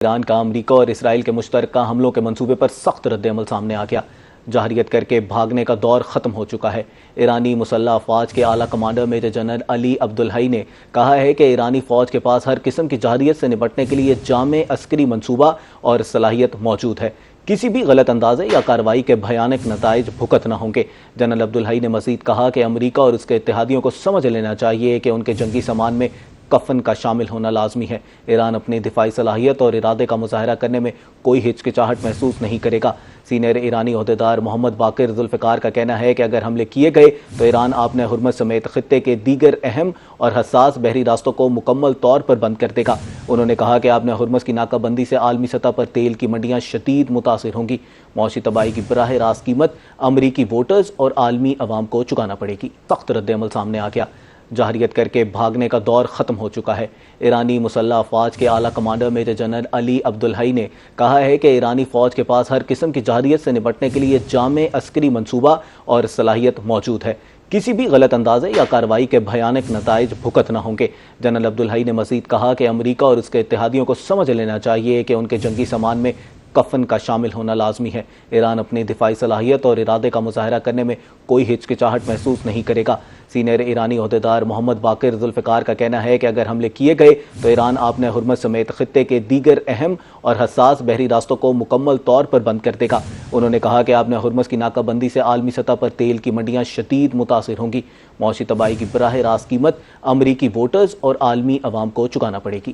ایران کا امریکہ اور اسرائیل کے مشترکہ حملوں کے منصوبے پر سخت رد عمل سامنے آ گیا۔ جارحیت کر کے بھاگنے کا دور ختم ہو چکا ہے۔ ایرانی مسلح افواج کے اعلیٰ کمانڈر میجر جنرل علی عبدالحی نے کہا ہے کہ ایرانی فوج کے پاس ہر قسم کی جارحیت سے نمٹنے کے لیے جامع عسکری منصوبہ اور صلاحیت موجود ہے۔ کسی بھی غلط اندازے یا کارروائی کے بھیانک نتائج بھگتنا ہوں گے۔ جنرل عبدالحی نے مزید کہا کہ امریکہ اور اس کے اتحادیوں کو سمجھ لینا چاہیے کہ ان کے جنگی سامان میں کفن کا شامل ہونا لازمی ہے۔ ایران اپنی دفاعی صلاحیت اور ارادے کا مظاہرہ کرنے میں کوئی ہچکچاہٹ محسوس نہیں کرے گا۔ سینئر ایرانی عہدیدار محمد باقر ذوالفقار کا کہنا ہے کہ اگر حملے کیے گئے تو ایران آبِ ہرمز سمیت خطے کے دیگر اہم اور حساس بحری راستوں کو مکمل طور پر بند کر دے گا۔ انہوں نے کہا کہ آبِ ہرمز کی ناکہ بندی سے عالمی سطح پر تیل کی منڈیاں شدید متاثر ہوں گی۔ معاشی تباہی کی براہ راست قیمت امریکی ووٹرز اور عالمی عوام کو چکانا پڑے گی۔ سخت رد عمل سامنے آ گیا۔ جارحیت کر کے بھاگنے کا دور ختم ہو چکا ہے۔ ایرانی مسلح افواج کے اعلیٰ کمانڈر میجر جنرل علی عبدالحی نے کہا ہے کہ ایرانی فوج کے پاس ہر قسم کی جارحیت سے نمٹنے کے لیے جامع عسکری منصوبہ اور صلاحیت موجود ہے۔ کسی بھی غلط اندازے یا کارروائی کے بھیانک نتائج بھگتنا ہوں گے۔ جنرل عبدالحی نے مزید کہا کہ امریکہ اور اس کے اتحادیوں کو سمجھ لینا چاہیے کہ ان کے جنگی سامان میں کفن کا شامل ہونا لازمی ہے۔ ایران اپنی دفاعی صلاحیت اور ارادے کا مظاہرہ کرنے میں کوئی ہچکچاہٹ محسوس نہیں کرے گا۔ سینئر ایرانی عہدیدار محمد باقر ذوالفقار کا کہنا ہے کہ اگر حملے کیے گئے تو ایران آبِ ہرمز سمیت خطے کے دیگر اہم اور حساس بحری راستوں کو مکمل طور پر بند کر دے گا۔ انہوں نے کہا کہ آبِ ہرمز کی ناکہ بندی سے عالمی سطح پر تیل کی منڈیاں شدید متاثر ہوں گی۔ معاشی تباہی کی براہ راست قیمت امریکی ووٹرز اور عالمی عوام کو چکانا پڑے گی۔